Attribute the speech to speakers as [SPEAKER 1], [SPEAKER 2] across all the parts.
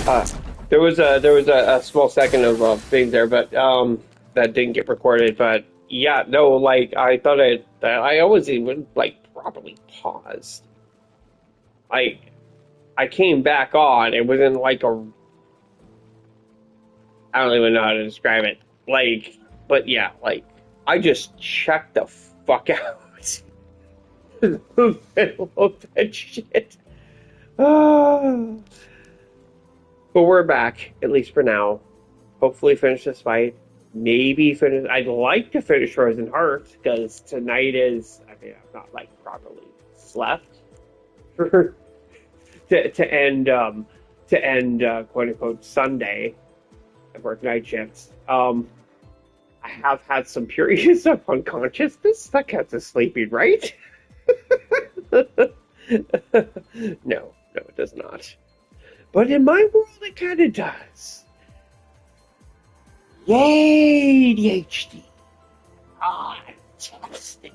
[SPEAKER 1] Uh, there was a small second of thing there, but that didn't get recorded. But yeah, no, like I thought I always even like properly paused. Like I came back on, and within like a I don't even know how to describe it. Like, but yeah, like I just checked the fuck out in the middle of that shit. Ah. But we're back, at least for now. Hopefully finish this fight. Maybe finish. I'd like to finish Frozen Hearts because tonight is. I mean, I've not like properly slept for to end quote unquote Sunday. I work night shifts. I have had some periods of unconsciousness. That counts as sleeping, right? No, it does not. But in my world, it kind of does. Yay, ADHD. Ah, fantastic.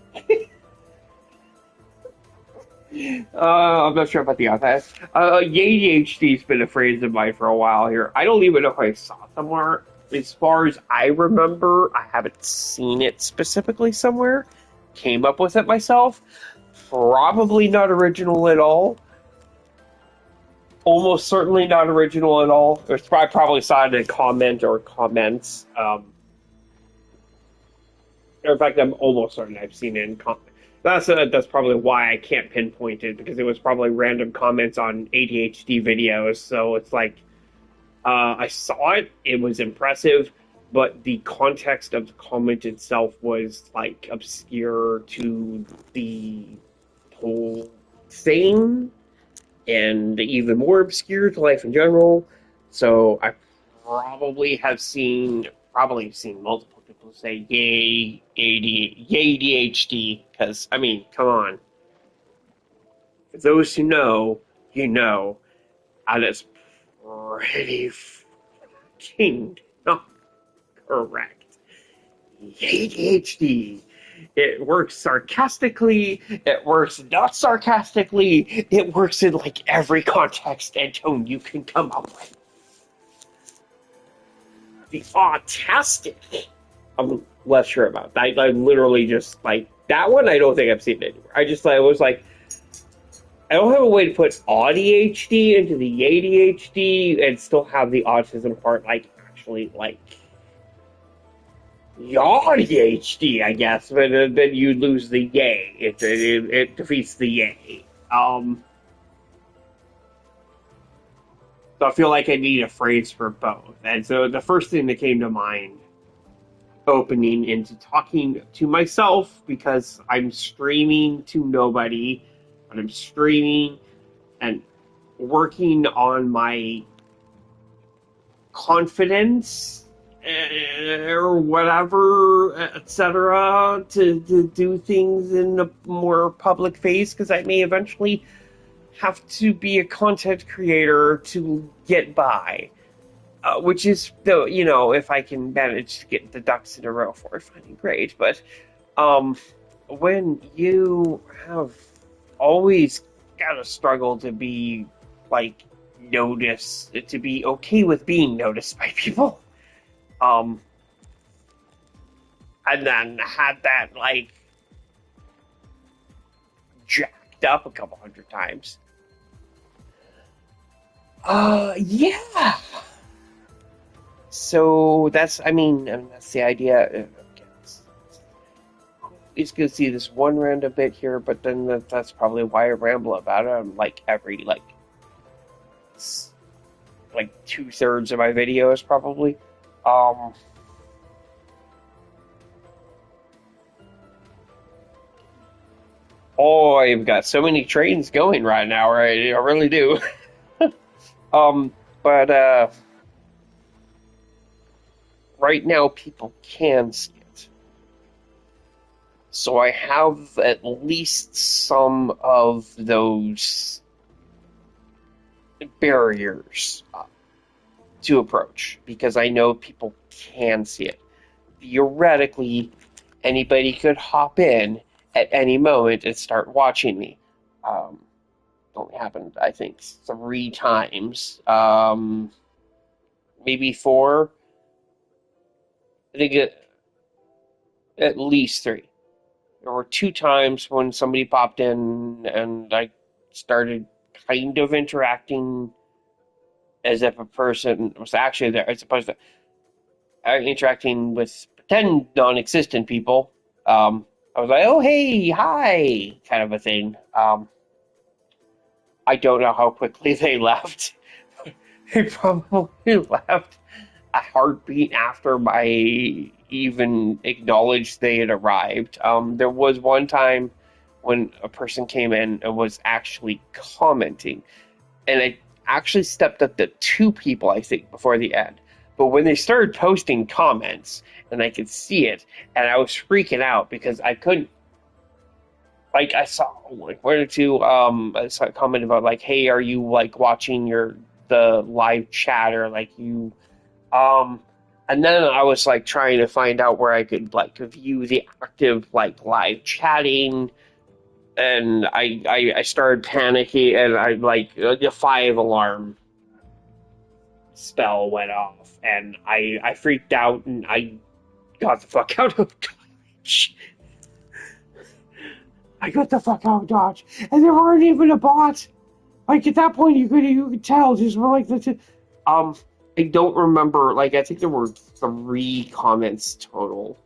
[SPEAKER 1] I'm not sure about the other. ADHD's been a phrase of mine for a while here. I don't even know if I saw it somewhere. As far as I remember, I haven't seen it specifically somewhere. Came up with it myself. Probably not original at all. Almost certainly not original at all. I probably saw it in a comment or comments. In fact, I'm almost certain I've seen it in comments. That's probably why I can't pinpoint it because it was probably random comments on ADHD videos. So it's like I saw it, it was impressive, but the context of the comment itself was like obscure to the whole thing, and even more obscure to life in general. So I probably seen multiple people say yay ADHD because I mean, come on. For those who know, you know, and it's pretty fucking not correct. ADHD. It works sarcastically, it works not sarcastically, it works in like every context and tone you can come up with. The autastic. I'm less sure about. I literally just like that one. I don't think I've seen it anywhere. I was like, I don't have a way to put ADHD into the ADHD and still have the autism part like actually like ADHD, I guess. But then you lose the yay. It defeats the yay. So I feel like I need a phrase for both. And so the first thing that came to mind opening into talking to myself because I'm streaming to nobody, but I'm streaming and working on my confidence or whatever, etc., to do things in a more public face because I may eventually have to be a content creator to get by. Which is, though, you know, if I can manage to get the ducks in a row for it, finding great. But when you have always got to struggle to be, like, noticed, to be okay with being noticed by people, um, and then had that, like, jacked up a couple hundred times. Yeah. So that's the idea. He's gonna see this one random bit here, but then that's probably why I ramble about it. I'm like every like 2/3 of my videos probably. Um, oh, I've got so many trains going right now, right? I really do. Um, but right now people can see it. So I have at least some of those barriers to approach because I know people can see it. Theoretically, anybody could hop in at any moment and start watching me. Only happened, I think, 3 times. maybe four. I think at least three. There were two times when somebody popped in and I started kind of interacting as if a person was actually there, as opposed to interacting with pretend non-existent people. I was like, "Oh, hey, hi," kind of a thing. I don't know how quickly they left. They probably left a heartbeat after I even acknowledged they had arrived. There was one time when a person came in and was actually commenting, and I actually stepped up to two people, I think, before the end. But when they started posting comments, and I could see it, and I was freaking out because I couldn't. Like I saw like one or two. I saw a comment about like, "Hey, are you like watching the live chat or like you?" Um, and then I was like trying to find out where I could like view the active like live chatting, and I started panicking, and I like the 5 alarm spell went off, and I freaked out, and I got the fuck out of Dodge. I got the fuck out of Dodge, and there weren't even a bot. Like at that point, you could tell just were like um. I don't remember. Like I think there were 3 comments total.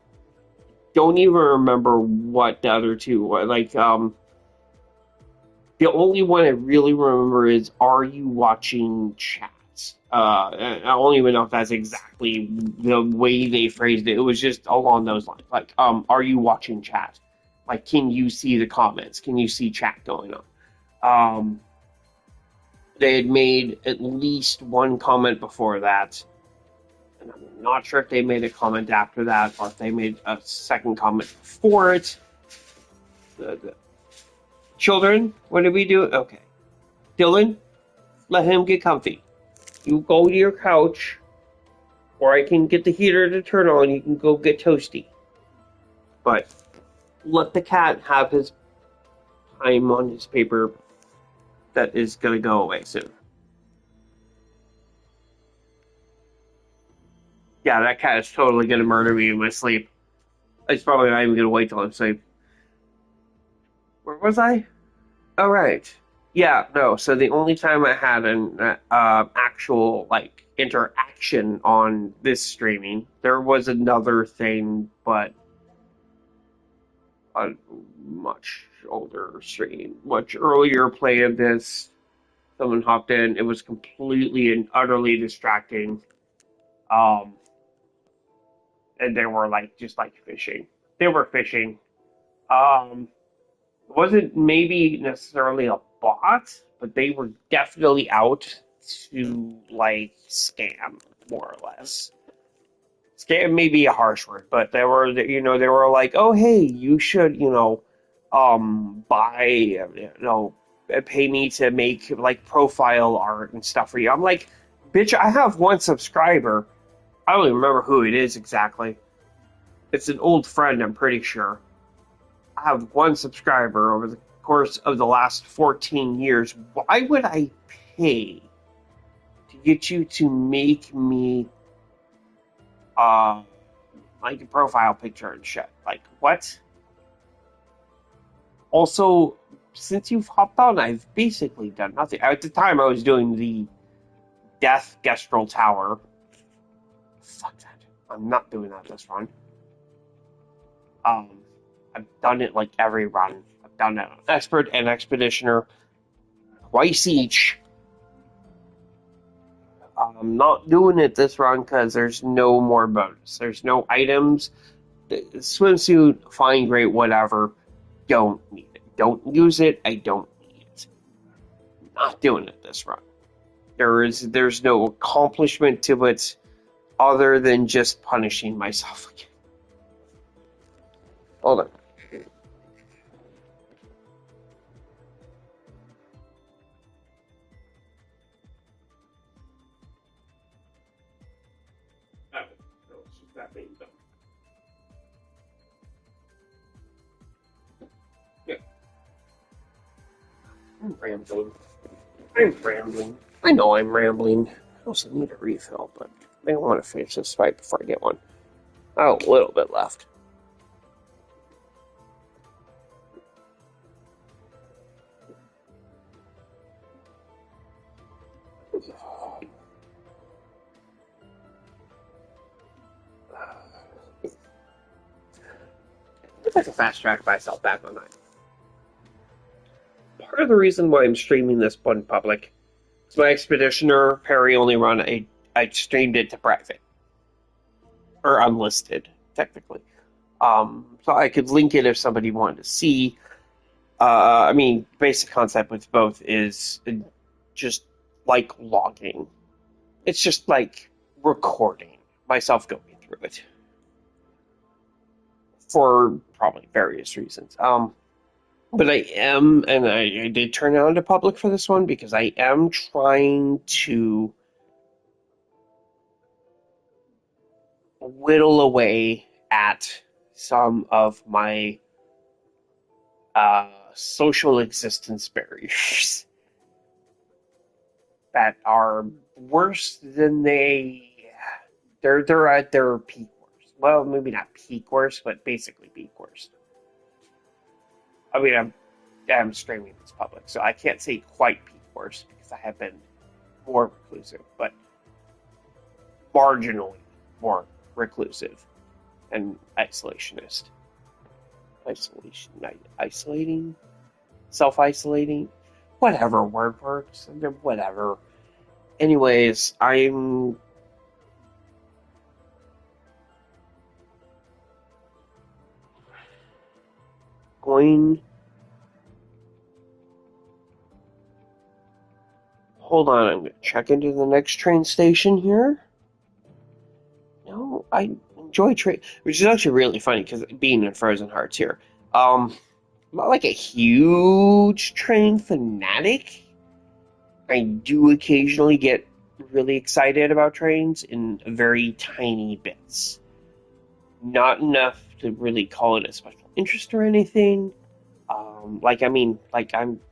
[SPEAKER 1] Don't even remember what the other two were. Like the only one I really remember is, "Are you watching chats?" I don't even know if that's exactly the way they phrased it. It was just along those lines. Like, "Are you watching chat? Like, can you see the comments? Can you see chat going on?" They had made at least one comment before that, and I'm not sure if they made a comment after that or if they made a second comment before it. The children, what did we do? Okay. Dylan, let him get comfy. You go to your couch, or I can get the heater to turn on. You can go get toasty. But let the cat have his time on his paper that is going to go away soon. Yeah, that cat is totally going to murder me in my sleep. It's probably not even going to wait till I'm asleep. Where was I? All right. Yeah, no. So the only time I had an actual like interaction on this streaming, there was another thing, but a much older stream, much earlier play of this. Someone hopped in. It was completely and utterly distracting. Um, and they were like just like fishing. They were fishing. Um, it wasn't maybe necessarily a bot, but they were definitely out to like scam, more or less. Scam may be a harsh word, but they were like, "Oh, hey, you should, buy, pay me to make like profile art and stuff for you." I'm like, "Bitch, I have one subscriber. I don't even remember who it is exactly. It's an old friend, I'm pretty sure. I have one subscriber over the course of the last 14 years. Why would I pay to get you to make me uh like a profile picture and shit? Like what?" Also, since you've hopped on, I've basically done nothing. At the time, I was doing the Death Gestrel Tower. Fuck that. I'm not doing that this run. Um, I've done it like every run. I've done it on Expert and Expeditioner twice each. I'm not doing it this run because there's no more bonus. There's no items. The swimsuit, fine, great, whatever. Don't need it. Don't use it. I don't need it. Not doing it this run. There's no accomplishment to it other than just punishing myself again. Hold on. Yeah. I'm rambling. I know I'm rambling. also need a refill, but I don't want to finish this fight before I get one. Oh, a little bit left. If I can fast track myself back online. Part of the reason why I'm streaming this one public is my Expeditioner Parry only run I streamed it to private. Or unlisted, technically. So I could link it if somebody wanted to see. I mean, basic concept with both is just like logging. It's just like recording myself going through it for probably various reasons. But I am, and I did turn it on to public for this one because I am trying to whittle away at some of my social existence barriers that are worse than they're at their peak worst. Well, maybe not peak worst, but basically peak worst. I mean, I'm streaming this public, so I can't say quite peak worst because I have been more reclusive, but marginally more reclusive and isolationist. Isolating, self-isolating, whatever word works, whatever. Anyways, I'm going. Hold on, I'm going to check into the next train station here. No, I enjoy train, which is actually really funny because being in Frozen Hearts here. I'm not like a huge train fanatic. I do occasionally get really excited about trains in very tiny bits. Not enough to really call it a special interest or anything. I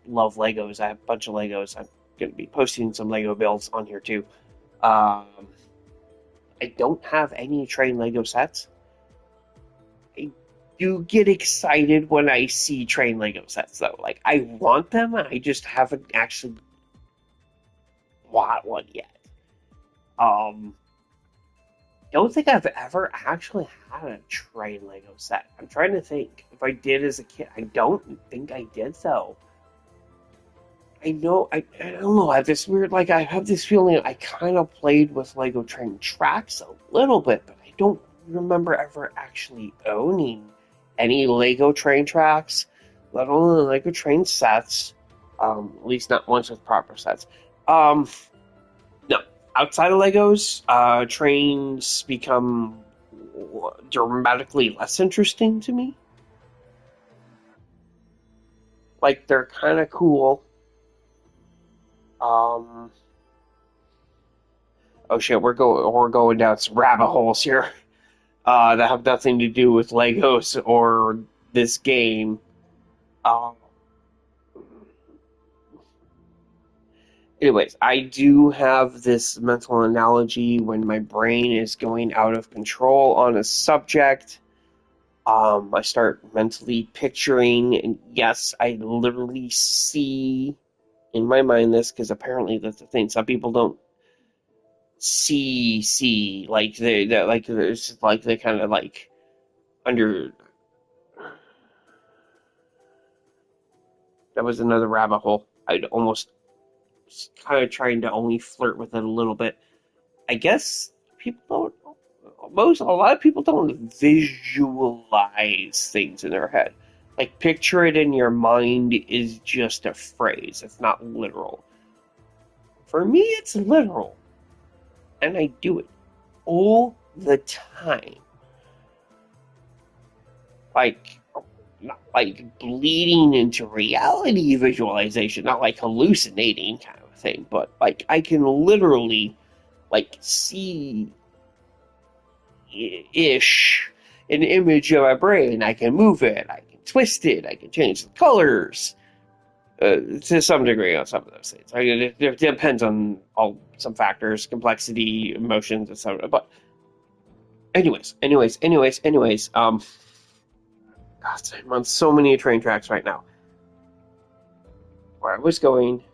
[SPEAKER 1] love Legos. I have a bunch of Legos. I'm going to be posting some Lego builds on here too. Um, I don't have any train Lego sets. I do get excited when I see train Lego sets, though. Like, I want them, I just haven't actually bought one yet. Don't think I've ever actually had a train Lego set. I'm trying to think if I did as a kid. I don't think I did, though. I know, I don't know, I have this weird, I have this feeling I kind of played with Lego train tracks a little bit, but I don't remember ever actually owning any Lego train tracks, let alone Lego train sets, at least not ones with proper sets. No, outside of Legos, trains become dramatically less interesting to me. Like, they're kind of cool. Oh shit, we're going down some rabbit holes here that have nothing to do with Legos or this game. Um, Anyways, I do have this mental analogy when my brain is going out of control on a subject. I start mentally picturing, and yes, I literally see in my mind this because apparently that's the thing. Some people don't see like they like there's like they kind of like under. That was another rabbit hole. I'd almost kind of trying to only flirt with it a little bit. I guess people don't. A lot of people don't visualize things in their head. Like, picture it in your mind is just a phrase. It's not literal. For me, it's literal. And I do it all the time. Like, not like bleeding into reality visualization, not like hallucinating kind of thing, but like I can literally like see ish an image of my brain. I can move it, I can twist it, I can change the colors. to some degree on some of those things. I mean, it depends on some factors, complexity, emotions, etc. But anyways. God, I'm on so many train tracks right now. Where I was going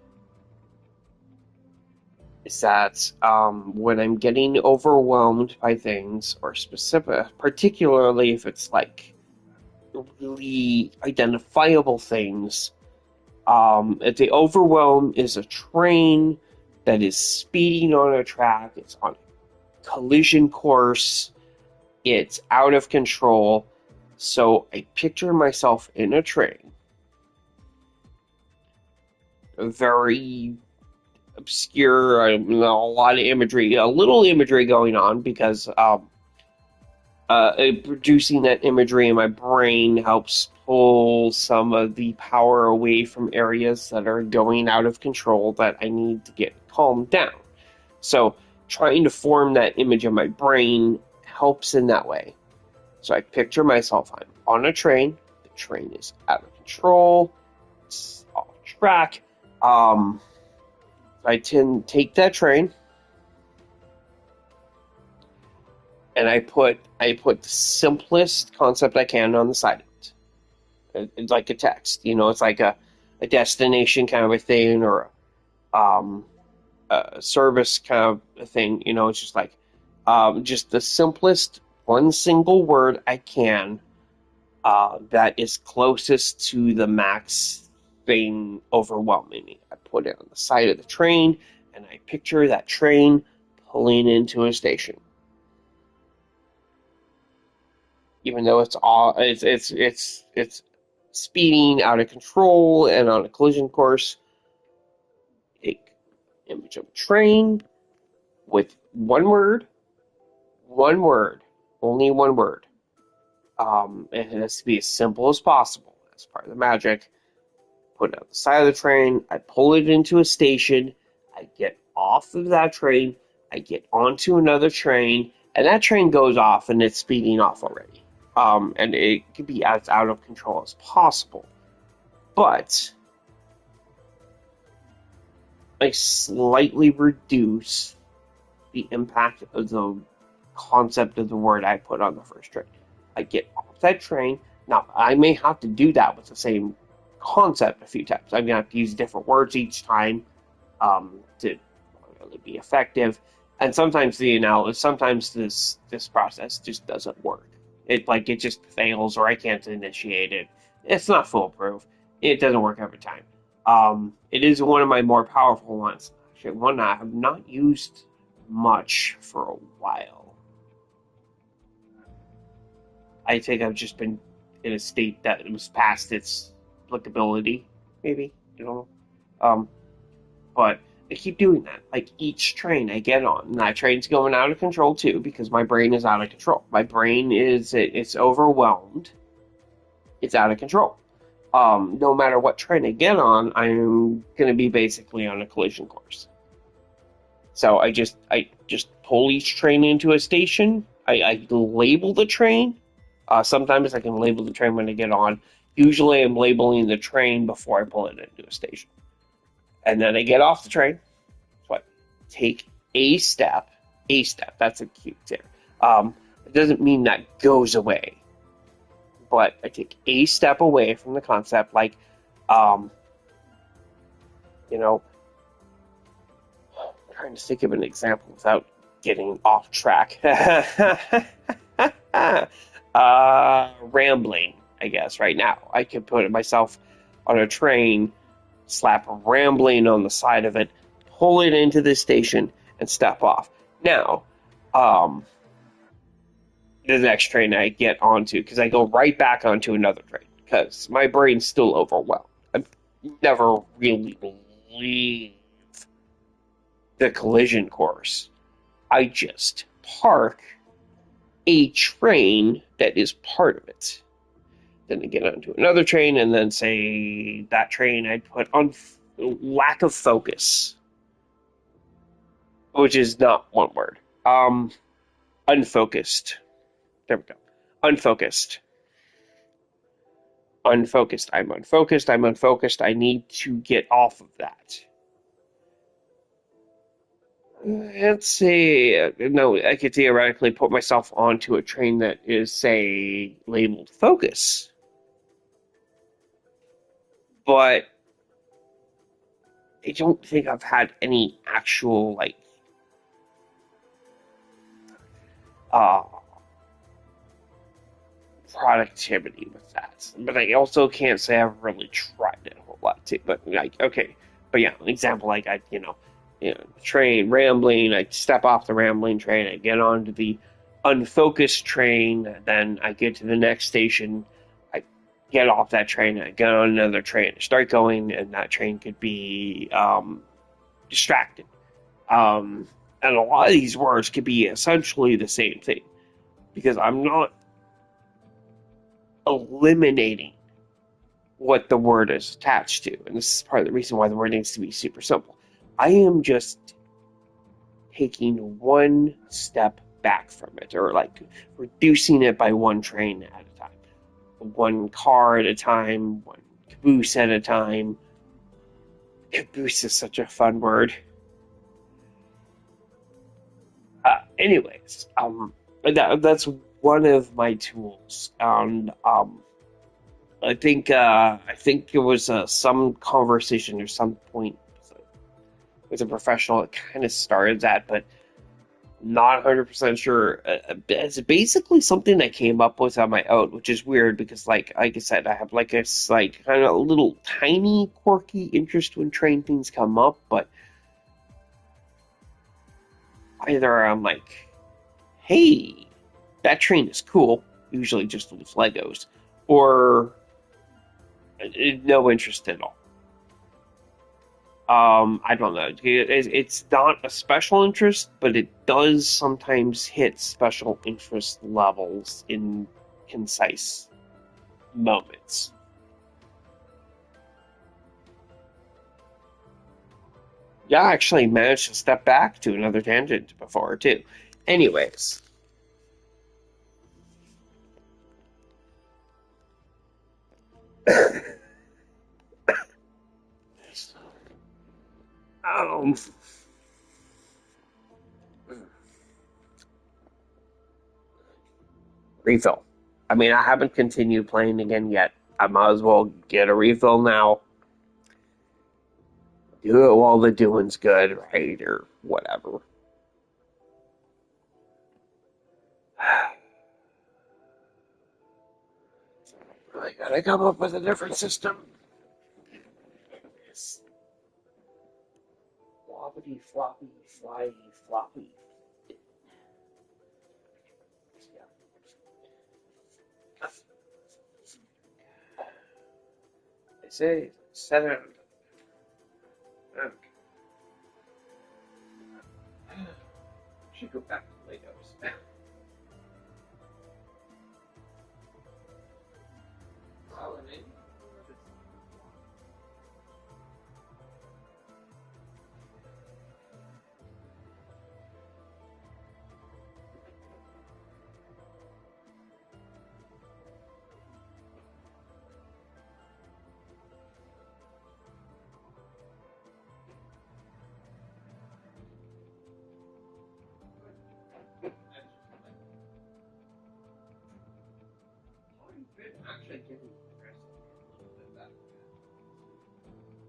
[SPEAKER 1] is that when I'm getting overwhelmed by things, or specific, particularly if it's like really identifiable things, if the overwhelm is a train that is speeding on a track, it's on a collision course, it's out of control. So I picture myself in a train, very obscure, a lot of imagery, a little imagery going on because producing that imagery in my brain helps pull some of the power away from areas that are going out of control that I need to get calmed down. So trying to form that image in my brain helps in that way. So I picture myself, I'm on a train, the train is out of control, it's off track. I take that train and I put the simplest concept I can on the side of it. It's like a text, it's like a destination kind of a thing, or a service kind of a thing. It's just like just the simplest one single word I can that is closest to the max thing overwhelming me. I put it on the side of the train, and I picture that train pulling into a station. Even though it's speeding out of control and on a collision course, take image of a train with one word, only one word. It has to be as simple as possible. That's part of the magic. Put it on the side of the train. I pull it into a station. I get off of that train. I get onto another train, and that train goes off, and it's speeding off already. And it can be as out of control as possible. But I slightly reduce the impact of the concept of the word I put on the first train. I get off that train. Now, I may have to do that with the same concept a few times. I'm going to have to use different words each time to really be effective. And sometimes sometimes this process just doesn't work. It just fails, or I can't initiate it. It's not foolproof. It doesn't work every time. It is one of my more powerful ones. Actually, one I have not used much for a while. I think I've just been in a state that it was past its applicability, maybe, but I keep doing that. Like each train I get on, and that train's going out of control too, because my brain is out of control. My brain it's overwhelmed. It's out of control. No matter what train I get on, I'm gonna be basically on a collision course. So I just pull each train into a station. I label the train. Sometimes I can label the train when I get on. Usually I'm labeling the train before I pull it into a station. And then I get off the train. So I take a step. A step. That's a cute there. It doesn't mean that goes away. But I take a step away from the concept, like, you know, I'm trying to think of an example without getting off track. Rambling, I guess, right now. I could put myself on a train, slap rambling on the side of it, pull it into the station, and step off. Now, the next train I get onto, because I go right back onto another train, because my brain's still overwhelmed. I never really leave the collision course. I just park a train that is part of it. Then I get onto another train, and then say that train I put on lack of focus, which is not one word. Unfocused. There we go. Unfocused. unfocused. I'm unfocused. I'm unfocused. I need to get off of that. Let's say, no, I could theoretically put myself onto a train that is, say, labeled focus. But I don't think I've had any actual, like, uh, productivity with that. But I also can't say I've really tried it a whole lot too. But like, okay, but yeah, an example like train rambling. I step off the rambling train. I get onto the unfocused train. Then I get to the next station. I get off that train. I get on another train. I start going, and that train could be distracted. And a lot of these words could be essentially the same thing because I'm not eliminating what the word is attached to. And this is part of the reason why the word needs to be super simple. I am just taking one step back from it, or like reducing it by one train at a time, one car at a time, one caboose at a time. Caboose is such a fun word. Anyways, that's one of my tools, and I think it was some conversation or some point with a professional that kind of started that, but not 100% sure. It's basically something I came up with on my own, which is weird because, like I said, I have like a like kind of a little tiny quirky interest when train things come up, but either I'm like, hey, that train is cool, usually just with Legos, or no interest at all. I don't know. It's not a special interest, but it does sometimes hit special interest levels in concise moments. Yeah, I actually managed to step back to another tangent before, too. Anyways, um, refill. I mean, I haven't continued playing again yet. I might as well get a refill now. Do it while the doing's good, right? Or whatever. I gotta come up with a different system. Floppity, floppy, flyy, floppy. They say set it. Okay. Should go back to Legos. Actually, give me a little bit better.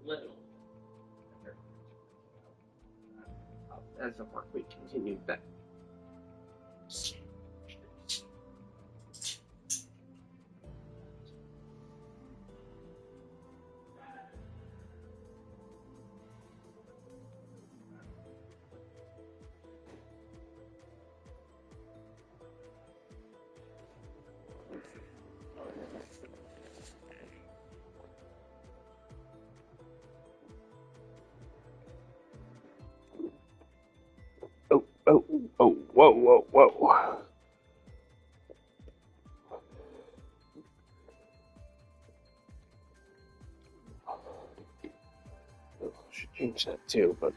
[SPEAKER 1] Little. As the work week continued, that. Oh, oh, oh, whoa, whoa, whoa. Should change that too, but.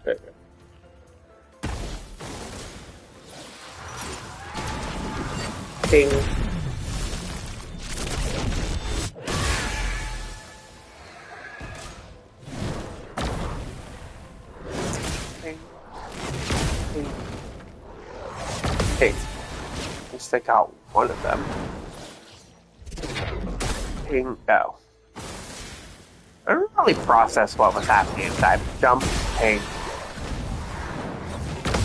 [SPEAKER 1] Okay. Ping. Ping. Ping. Hey, at least I got one of them. Ping. Oh. I didn't really process what was happening inside. Jump. Ping.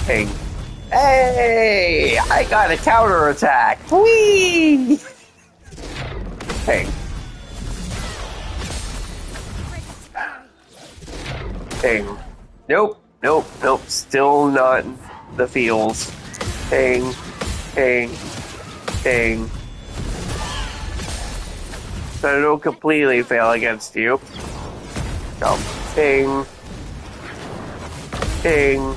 [SPEAKER 1] Ping. Hey! I got a counterattack! Whee! Ping. Ping. Nope. Nope. Nope. Still not in the feels. Ping. Ping. Ping. So I don't completely fail against you. Go. Ping. Ping.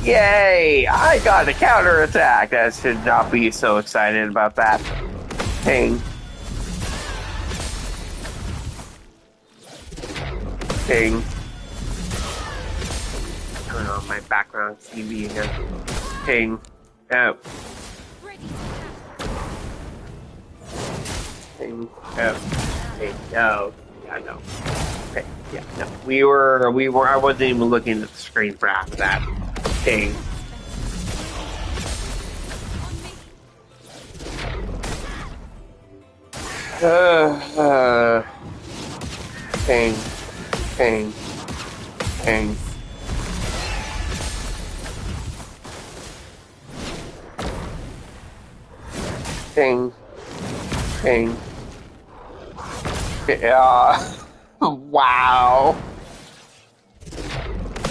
[SPEAKER 1] Yay! I got a counterattack! I should not be so excited about that. Ping. Ping. Turn on my background TV again. Ping. Oh. Ping. Oh. Ping. Oh. Yeah, no. Okay. Yeah, no. We were, I wasn't even looking at the screen for half of that. Ping. Ping. Ping. Ping. Ping. Ping. Yeah. Wow.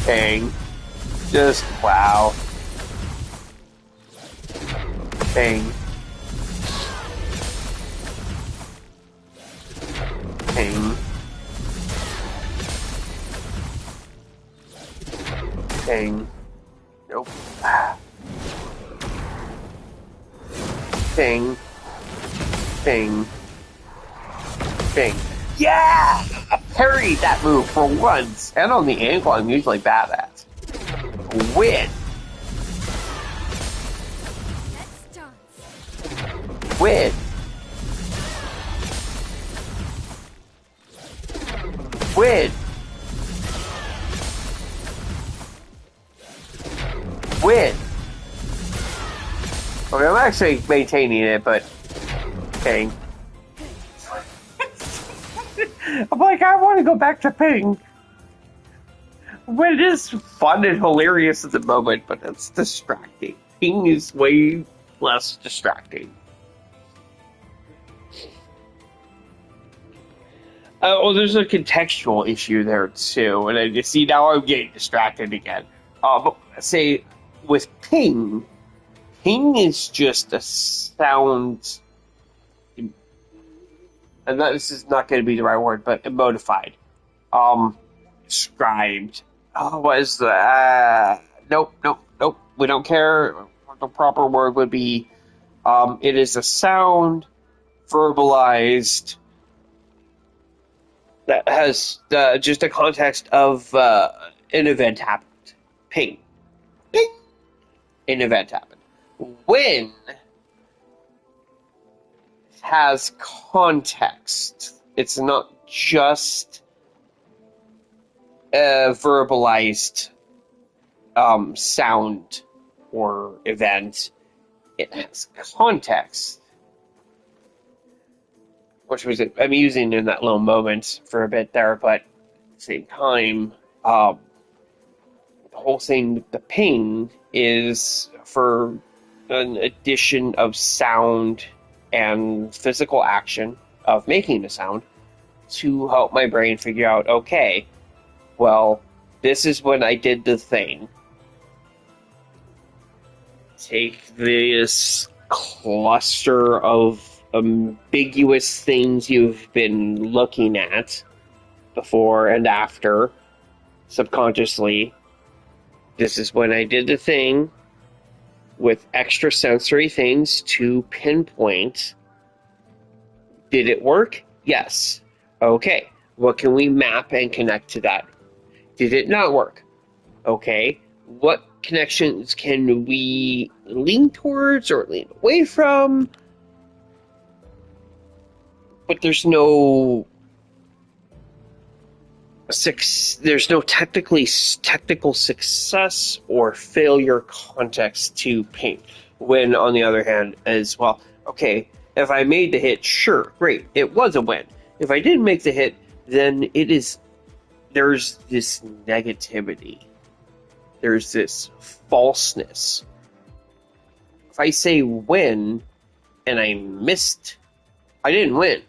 [SPEAKER 1] Ping. Just wow. Ping. Ping. Ping. Nope. Ping. Ping. Ping. Yeah! I parried that move for once. And on the ankle, I'm usually bad at. Win. Win. Win. Win. Okay, I'm actually maintaining it, but ping. I'm like, I want to go back to ping. But it is fun and hilarious at the moment, but it's distracting. Ping is way less distracting. Oh, there's a contextual issue there too, and I just see now I'm getting distracted again. Say with ping is just a sound, and this is not going to be the right word, but emotified, described. Oh, what is the? Nope. We don't care. The proper word would be, it is a sound verbalized that has just a context of an event happened. Ping. Ping. An event happened. When has context. It's not just a verbalized sound or event. It has context. Which was I'm using in that little moment for a bit there, but at the same time, the whole thing, the ping, is for an addition of sound and physical action of making a sound to help my brain figure out, okay, well, this is when I did the thing. Take this cluster of ambiguous things you've been looking at before and after, subconsciously. This is when I did the thing with extra sensory things to pinpoint. Did it work? Yes. Okay. What can we map and connect to that? Did it not work? Okay. What connections can we lean towards or lean away from? but there's no technical success or failure context to paint. When, on the other hand, as well, okay, if I made the hit, sure, great, it was a win. If I didn't make the hit, then there's this negativity. There's this falseness. If I say win and I missed, I didn't win.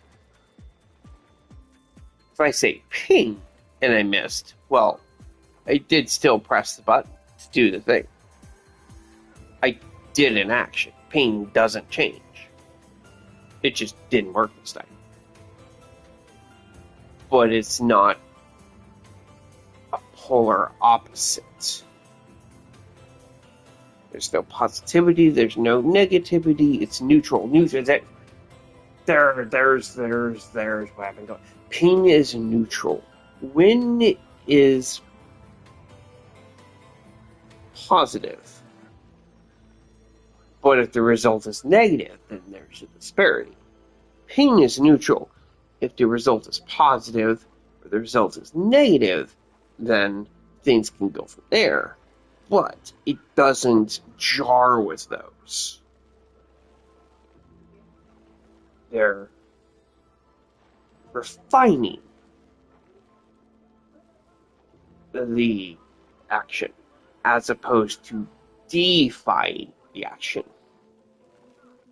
[SPEAKER 1] If I say ping and I missed, well, I did still press the button to do the thing. I did an action. Ping doesn't change. It just didn't work this time. But it's not a polar opposite. There's no positivity, there's no negativity, it's neutral. There's what I've been going. Ping is neutral. Win is positive. But if the result is negative, then there's a disparity. Ping is neutral. If the result is positive or the result is negative, then things can go from there. But it doesn't jar with those. They're refining the action as opposed to defining the action.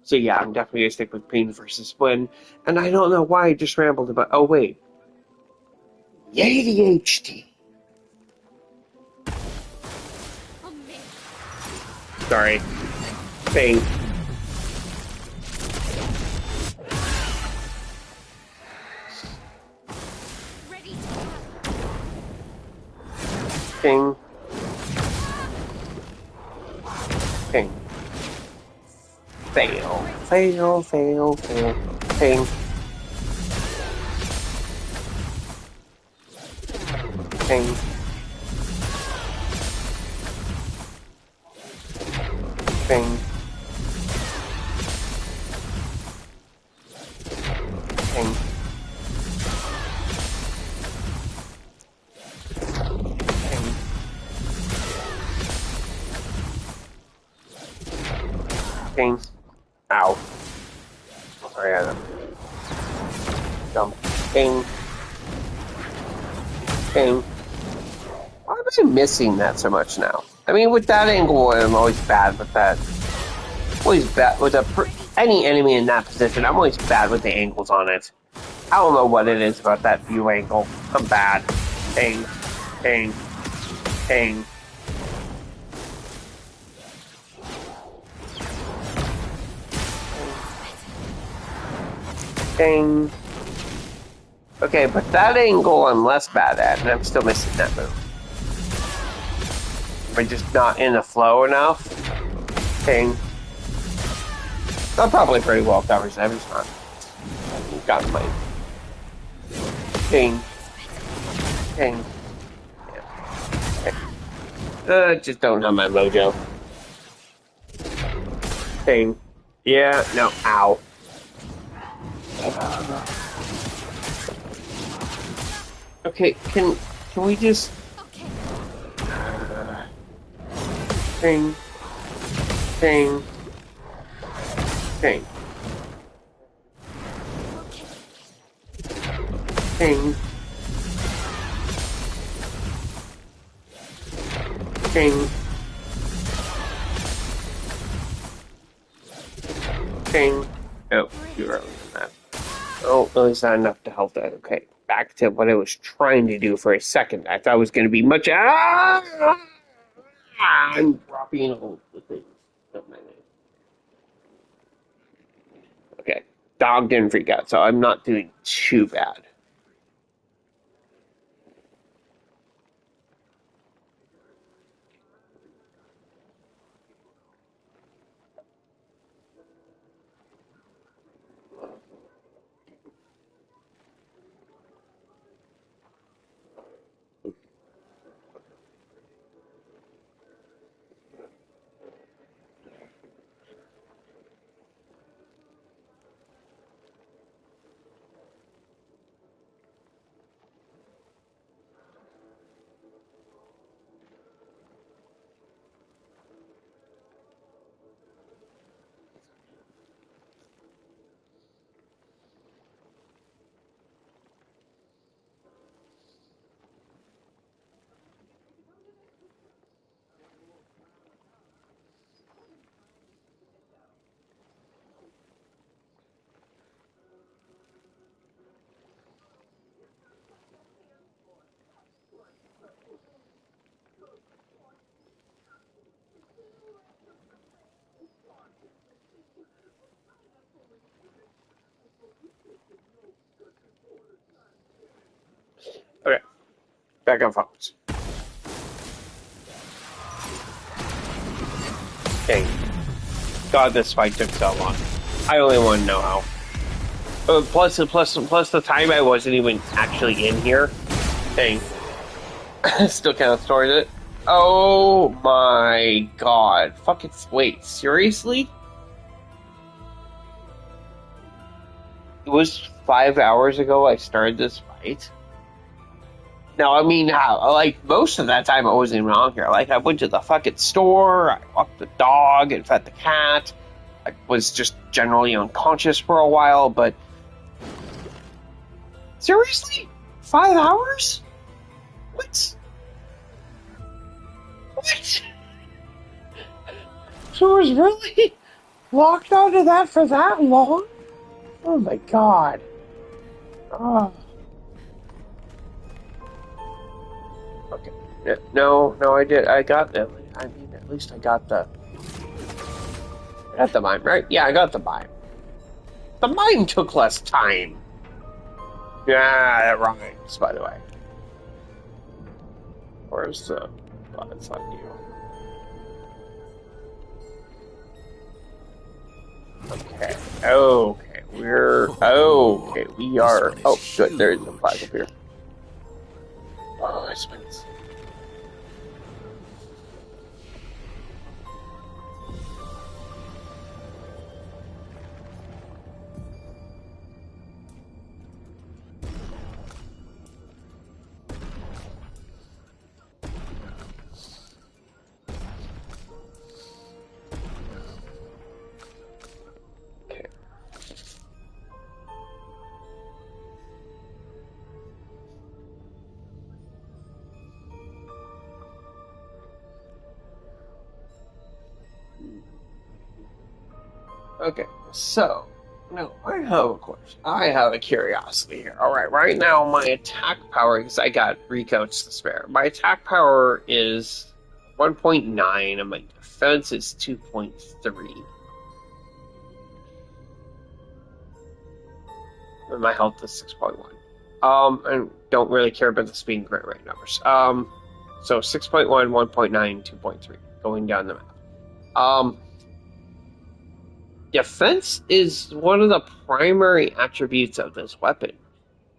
[SPEAKER 1] So yeah, I'm definitely gonna stick with pain versus win, and I don't know why I just rambled about. Oh wait, ADHD. Sorry, pain. Ping. Ping. Fail. Fail, fail, fail. Ping. Ping. Ping. Ping. Ping. Ow. Sorry, I jump. Ping. Ping. Why am I missing that so much now? I mean, with that angle, I'm always bad with that. Always bad with any enemy in that position. I'm always bad with the angles on it. I don't know what it is about that view angle. I'm bad. Ping. Ping. Ping. Ping. Okay, but that angle I'm less bad at, and I'm still missing that move. Am I just not in the flow enough? Ping. That probably pretty well covers every spot. Got my ping. Ping. Yeah. Just don't have my mojo. Ping. Yeah, no, ow. Okay, can we just ping, ping, ping, ping, ping, ping. Oh, you're earlier than that. Oh, at least not enough to help that. Okay, back to what I was trying to do for a second. I thought it was going to be much. I'm dropping all the things. Okay, dog didn't freak out, so I'm not doing too bad. Back on phones. Dang. God, this fight took so long. I only want to know how. Plus the time I wasn't even actually in here. Dang. Still counts towards it. Oh my god. Fucking wait, seriously? It was 5 hours ago I started this fight? No, I mean, like, most of that time I wasn't even on here. Like, I went to the fucking store, I walked the dog and fed the cat. I was just generally unconscious for a while, but... Seriously? 5 hours? What? What? So I was really locked onto that for that long? Oh my god. Oh. Okay. No, I did. I got them. I mean, at least I got the mime, right? Yeah, I got the mime. The mime took less time. Yeah, that rhymes, by the way. Where's the... Oh, it's not you. Okay. Okay. Okay. We are... Oh, good. There's the flag up here. Oh, it's been... Okay, so, now, I have a question. I have a curiosity here. Alright, right now my attack power, because I got recoats to spare, my attack power is 1.9 and my defense is 2.3. And my health is 6.1. And don't really care about the speed and grit rate numbers. So 6.1, 1.9, 2.3, going down the map. Defense is one of the primary attributes of this weapon.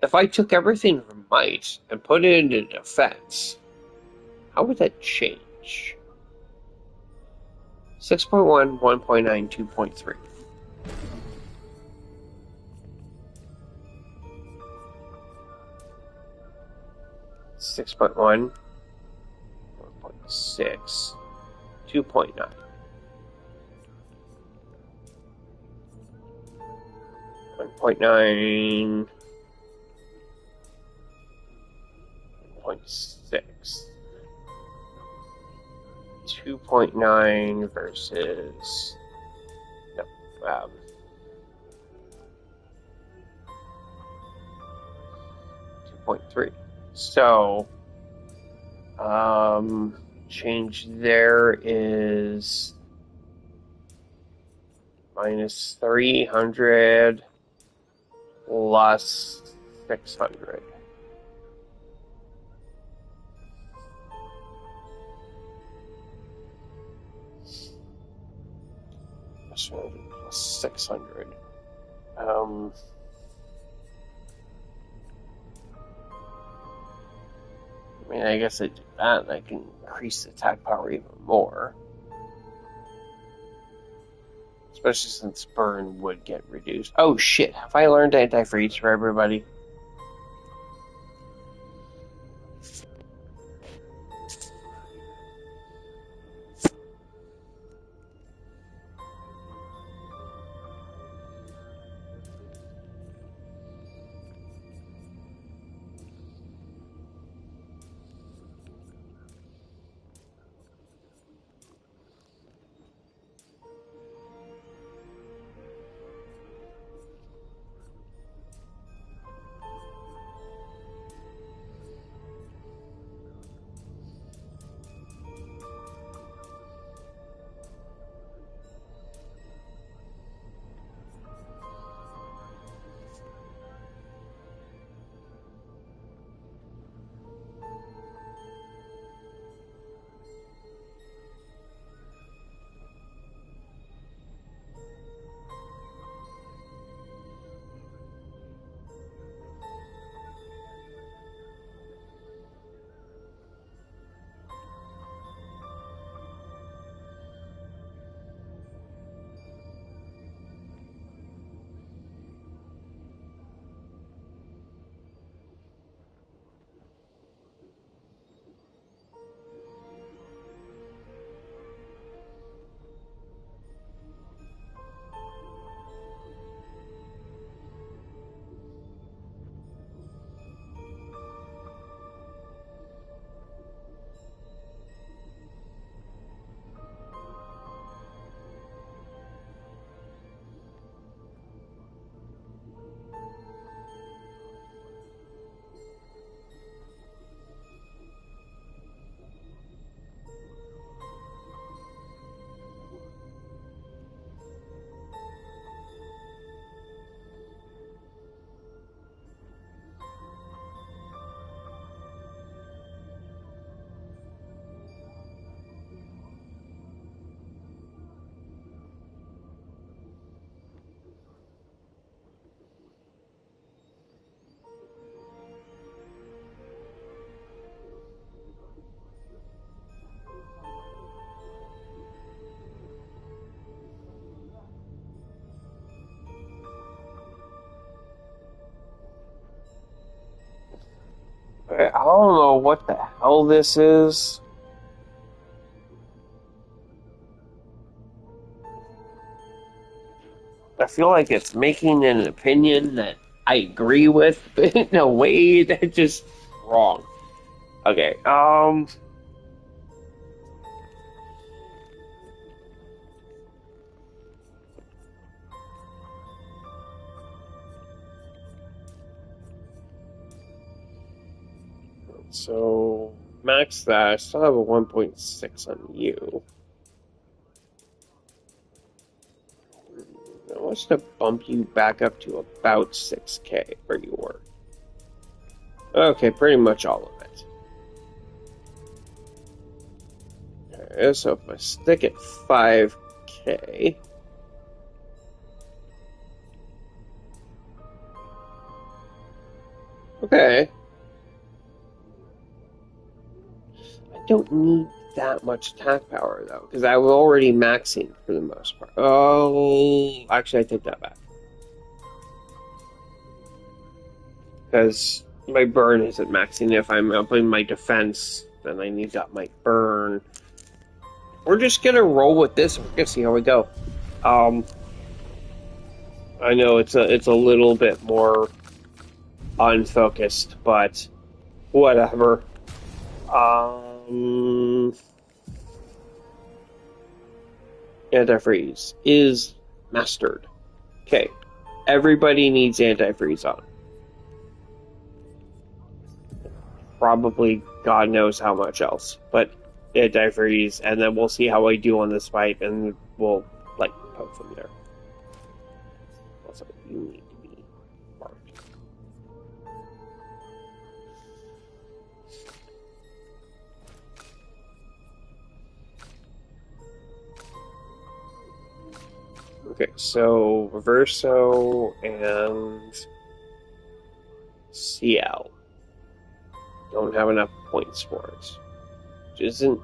[SPEAKER 1] If I took everything from might and put it into defense, how would that change? 6.1, 1.9, 2.3. Six point 1.6, 2.9. 1.9, 1.6. 2.9 versus no, 2.3. So change there is minus 300 plus 600. Plus 600. I mean, I guess I do that, and I can increase the attack power even more. Especially since burn would get reduced. Oh shit, have I learned antifreeze for everybody? don't know what the hell this is. I feel like it's making an opinion that I agree with, but in a way that's just wrong. Okay, so max that. I still have a 1.6 on you. I want to bump you back up to about 6K where you were. Okay, pretty much all of it. Okay, so if I stick at 5K. Okay. I don't need that much attack power though, because I was already maxing for the most part. Oh, actually, I take that back. Because my burn isn't maxing. If I'm upping my defense, then I need up my burn. We're just gonna roll with this. We're gonna see how we go. Um, I know it's a little bit more unfocused, but whatever. Um, Antifreeze is mastered. Okay, everybody needs antifreeze on. Probably God knows how much else, but antifreeze, and then we'll see how I do on this fight, and we'll like poke from there. Also, you need to be marked. Okay, so Reverso and CL don't have enough points for it, which isn't.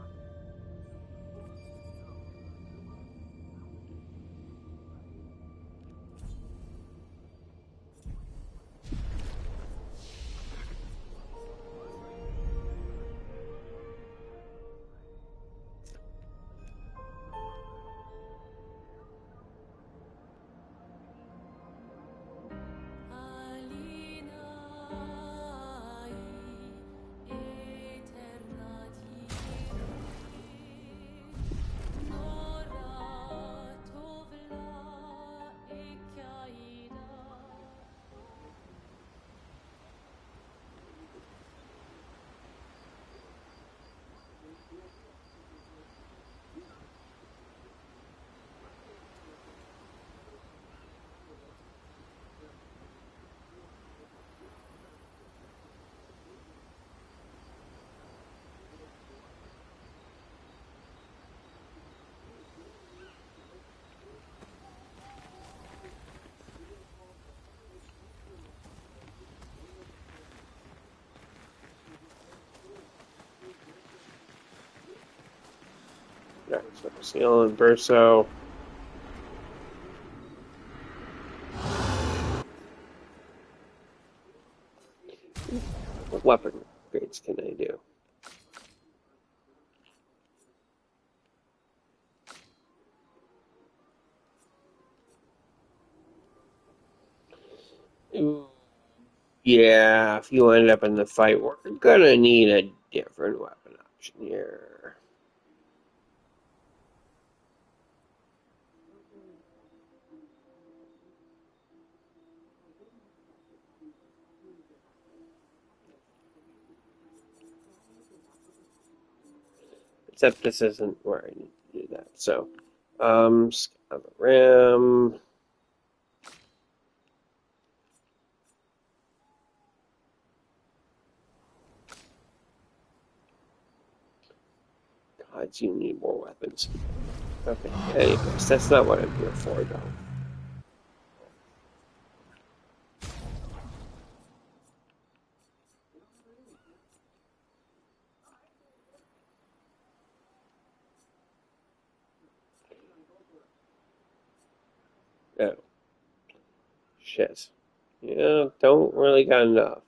[SPEAKER 1] Yeah, so CL and Verso. What weapon grades can I do? Ooh. Yeah, if you end up in the fight, we're gonna need a different weapon option here. Except this isn't where I need to do that. So, scan the RAM. God, you need more weapons. Okay, anyways, that's not what I'm here for, though. Oh, shit. Yeah, don't really got enough.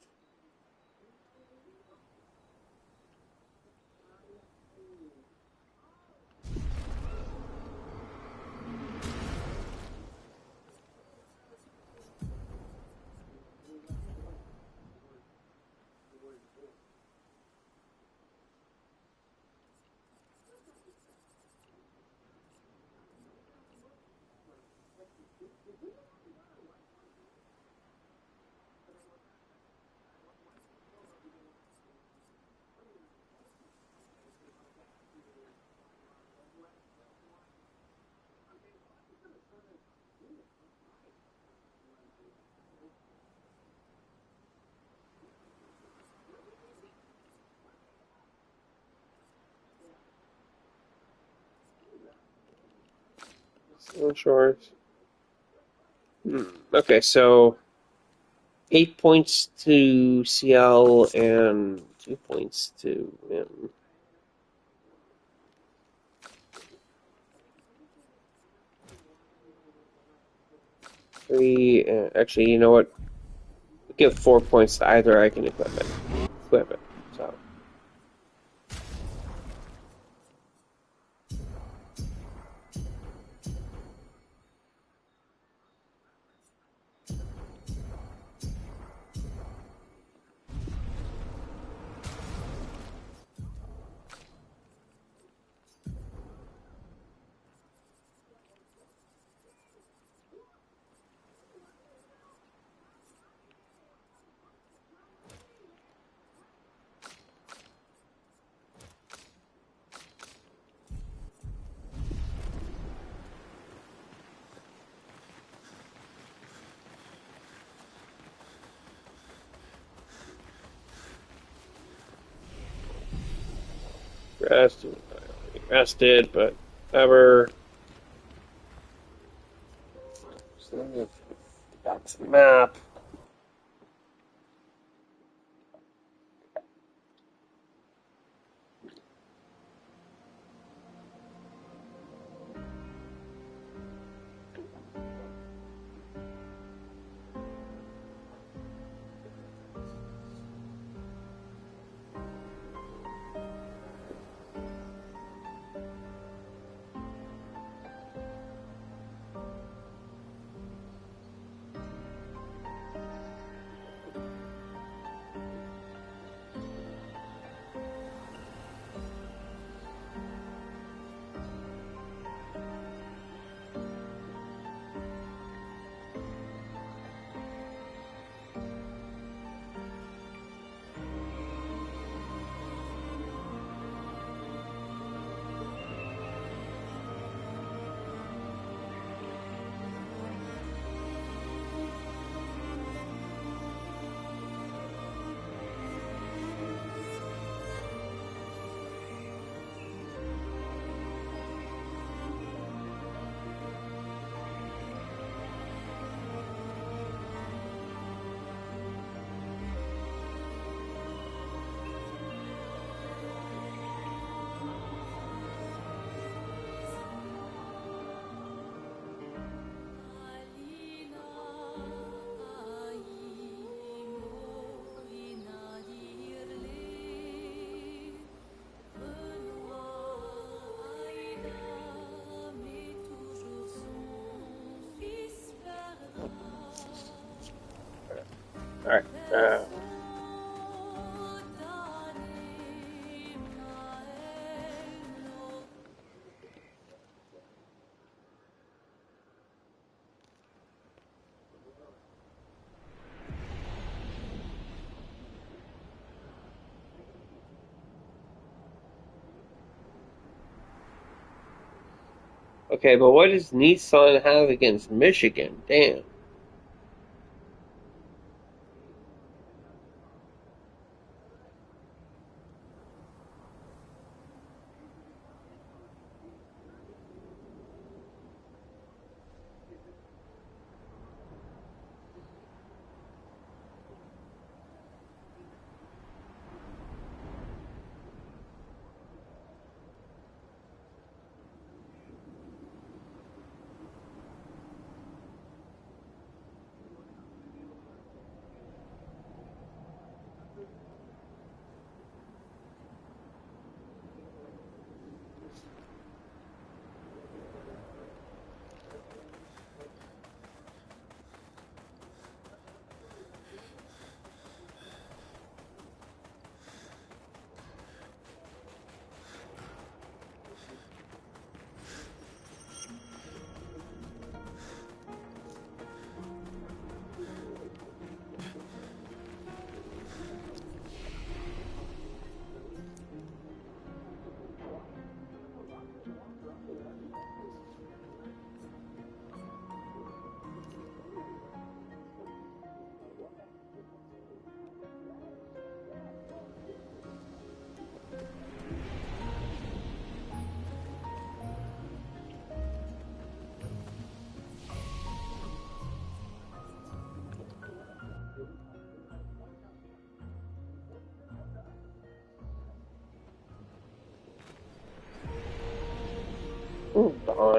[SPEAKER 1] Short. Okay, so 8 points to CL and 2 points to him. Three. Actually, you know what? Give 4 points to either. I can equip it. So. Rested, but ever. So let me get back to the map. All right. Okay, but what does Nissan have against Michigan? Damn.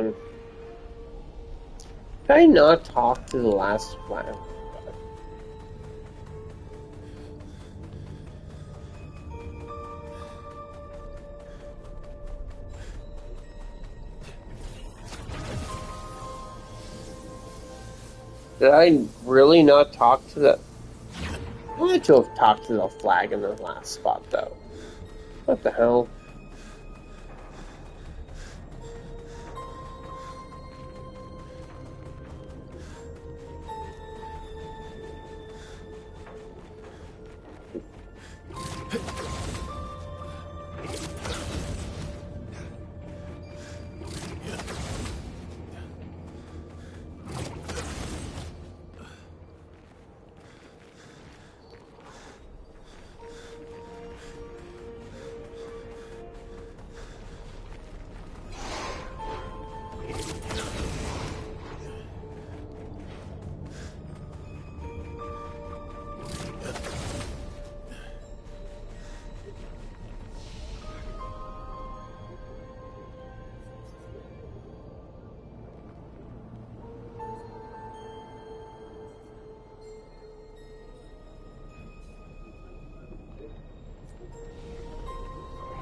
[SPEAKER 1] one. Did I not talk to the last flag? Did I really not talk to the... I wanted to have talked to the flag in the last spot, though. What the hell?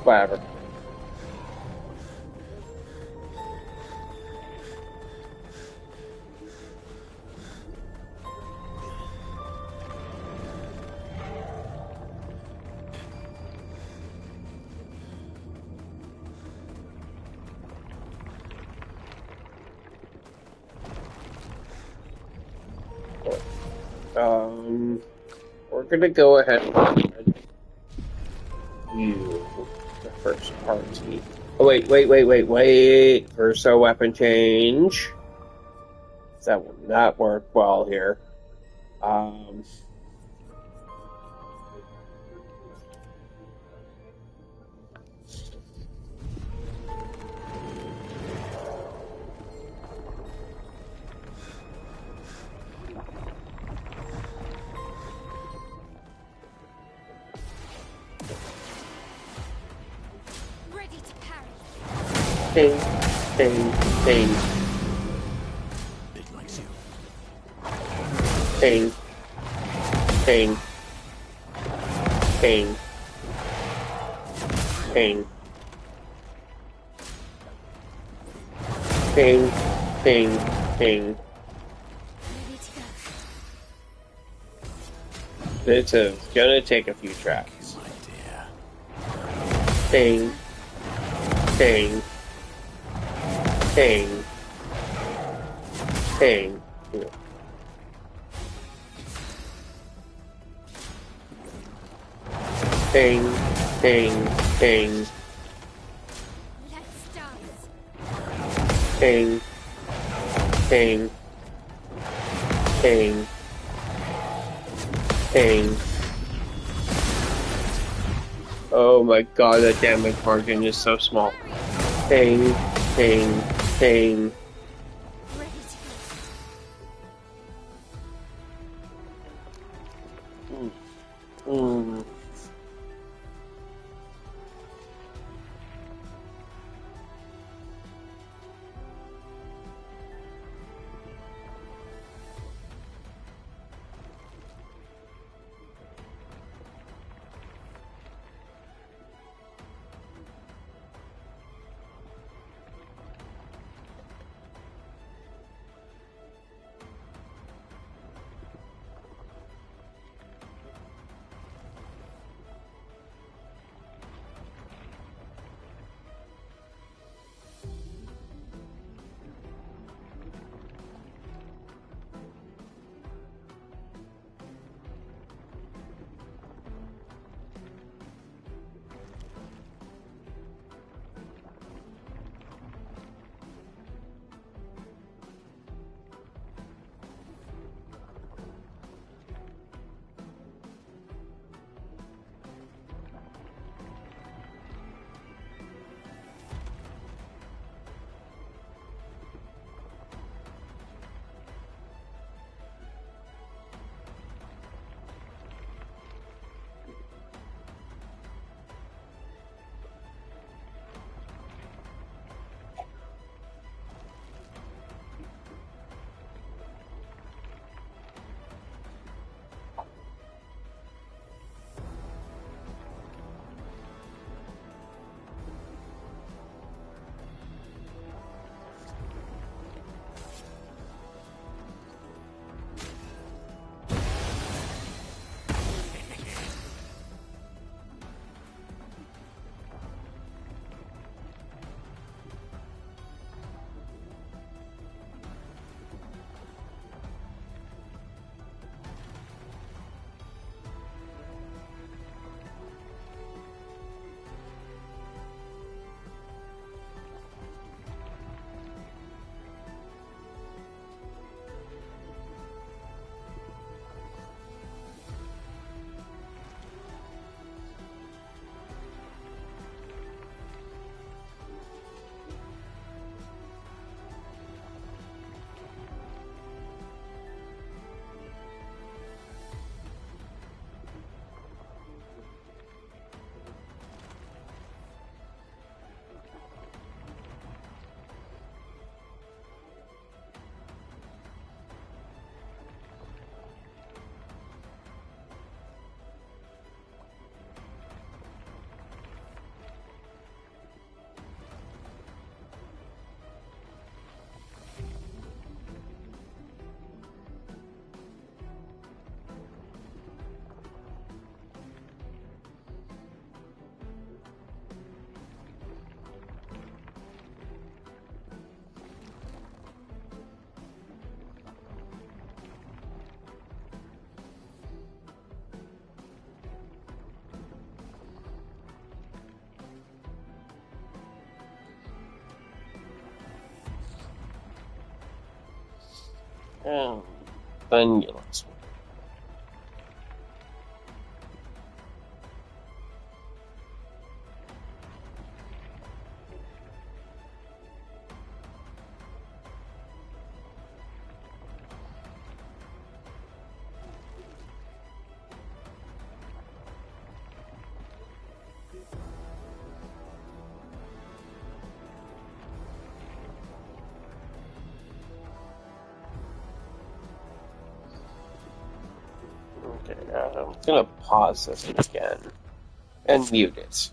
[SPEAKER 1] Whatever. We're gonna go ahead and you the first party. Oh wait. First a weapon change. That will not work well here.
[SPEAKER 2] Ready to parry.
[SPEAKER 1] Ding.
[SPEAKER 3] It likes you.
[SPEAKER 1] Ding.
[SPEAKER 2] Ready to go.
[SPEAKER 1] It's gonna take a few tracks.
[SPEAKER 3] My dear.
[SPEAKER 1] Ding. Ding.
[SPEAKER 2] Let's dance.
[SPEAKER 1] Oh my god, the damage margin is so small. Ding.
[SPEAKER 2] Ready to go.
[SPEAKER 4] Then you lost me. Okay, I'm gonna pause this again and mute it.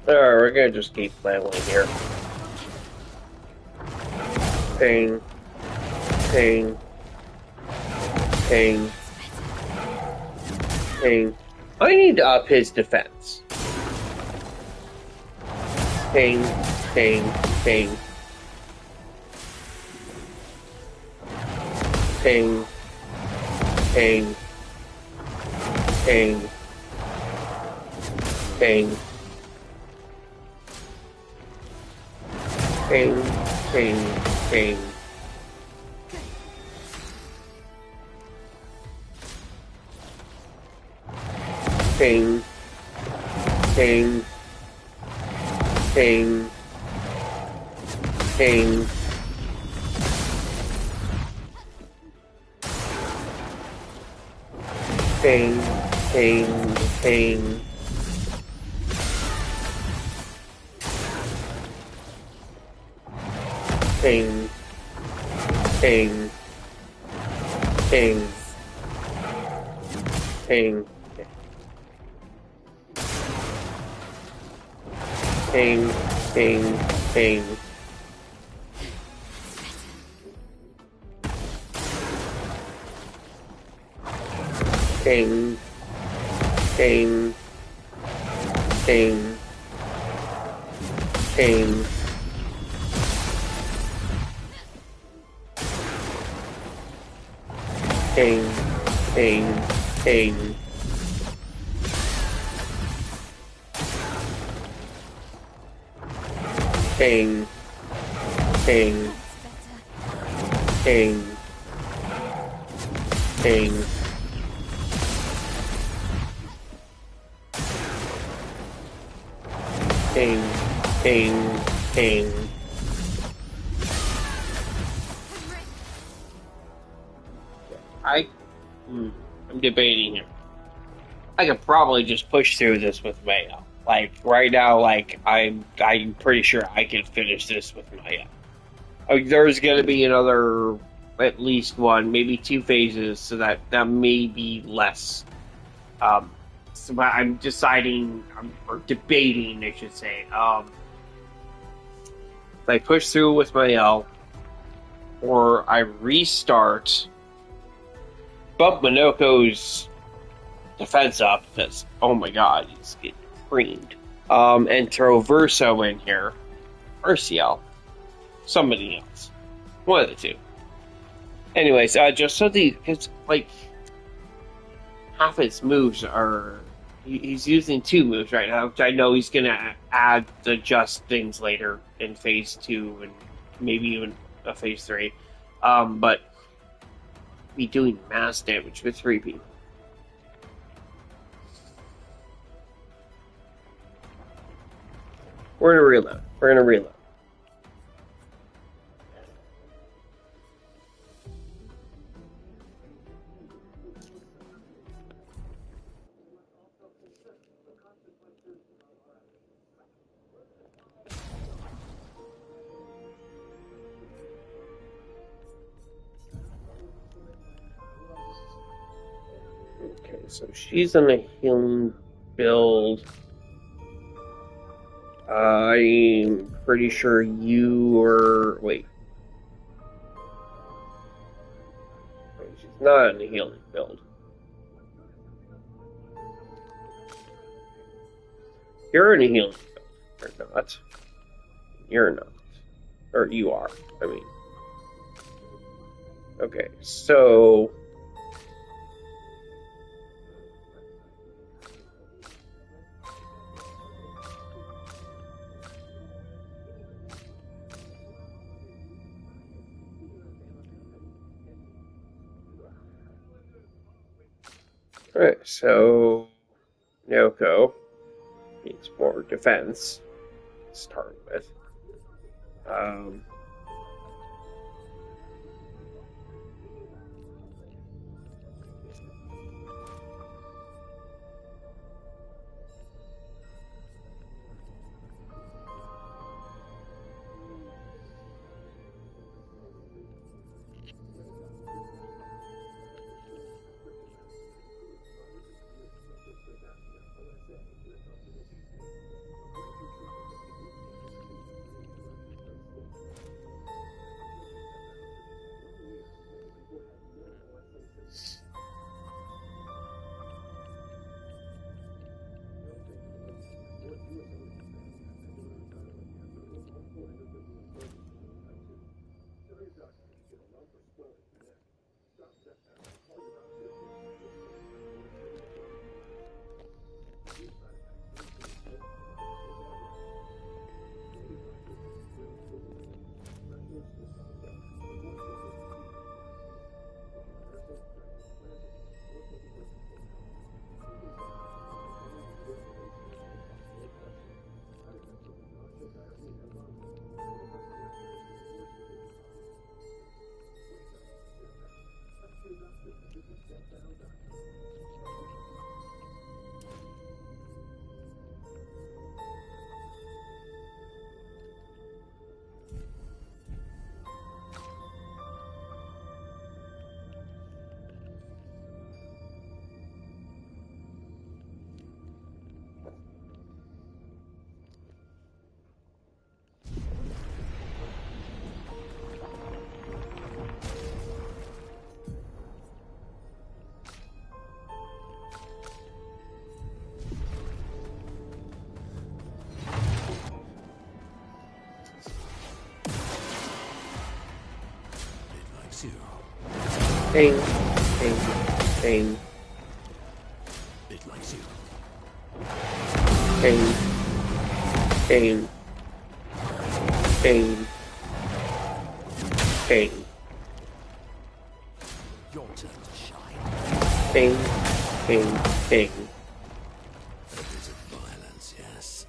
[SPEAKER 4] Alright, we're gonna just keep playing here. Pain. Pain. Pain. Pain. I need to up his defense. Pain. Pain. Pain. Pain. Pain. Pain. Pain. Pain, pain, pain. Pain, pain, pain, pain. Pain, pain, pain. Pain, pain, pain, pain, pain, pain, pain, pain, pain, pain, pain. Pain, pain, pain. Pain, pain, pain, pain. Pain,
[SPEAKER 1] Ping, ping. I'm debating here. I could probably just push through this with Maya. Like right now, like I'm pretty sure I could finish this with Maya. Like, there's gonna be another, at least one, maybe two phases, so that may be less. So I'm deciding, or debating, I should say. If I push through with my L, or I restart, bump Minoko's defense up, because, oh my god, he's getting creamed. And throw Verso in here, or CL, somebody else. One of the two. Anyways, just so because, like, half his moves are, he's using two moves right now, which I know he's gonna add the just things later in phase 2 and maybe even a phase 3. But be doing mass damage with 3 people. We're gonna reload. We're gonna reload. Okay, so she's in a healing build. I'm pretty sure you are. Wait. She's not in a healing build. You're in a healing build. Or not. You're not. Or you are. I mean. Okay, so. Alright, so Naoko needs more defense to start with. Ping, ping, ping.
[SPEAKER 3] It likes you.
[SPEAKER 1] Ping, ping, ping, ping,
[SPEAKER 3] Your turn to shine.
[SPEAKER 1] ping, ping, ping.
[SPEAKER 3] A bit of violence, yes.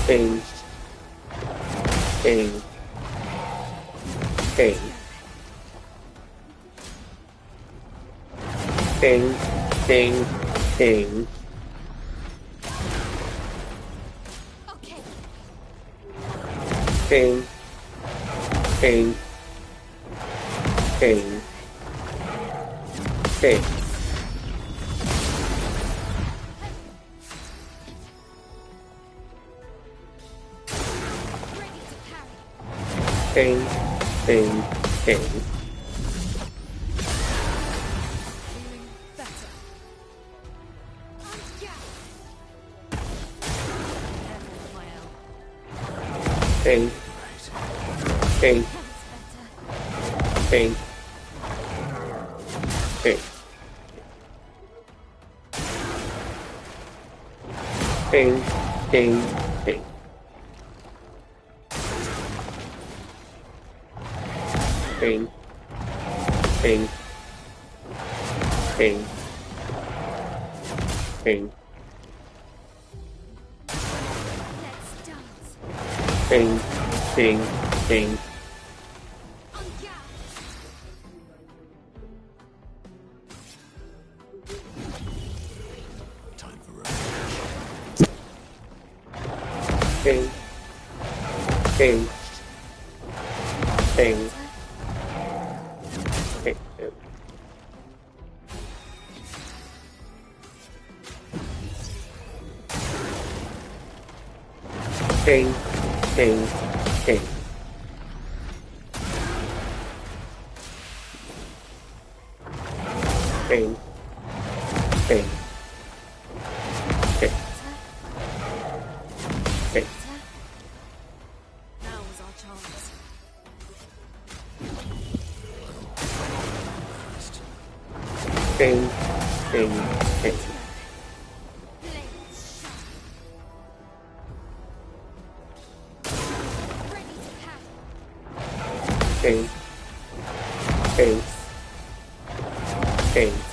[SPEAKER 4] Ping. Ping. Ping. Ping. Ping. Ping.
[SPEAKER 2] Okay.
[SPEAKER 4] Ping. Ping. Ping. Ping.
[SPEAKER 2] Ready to parry.
[SPEAKER 4] Ping. Ping. Ping.
[SPEAKER 2] Feeling better. Yeah.
[SPEAKER 4] Ping. Ping.
[SPEAKER 2] That's better.
[SPEAKER 4] Ping. Ping. Ping. Ping. Ping. Ping. Ping. Ping. Ping.
[SPEAKER 2] Let's dance.
[SPEAKER 4] Ping. Ping. Ping.
[SPEAKER 2] Yeah.
[SPEAKER 3] Time for revenge.
[SPEAKER 4] Ping. Ping. Ping. Ping. Ping. Ping. Ping. Ping. Ping. Ping. Ping.
[SPEAKER 2] Now was our chance.
[SPEAKER 4] Ping. Ping. Ping.
[SPEAKER 2] Blades shine. Ready to parry.
[SPEAKER 4] Ping. Ping. Ping.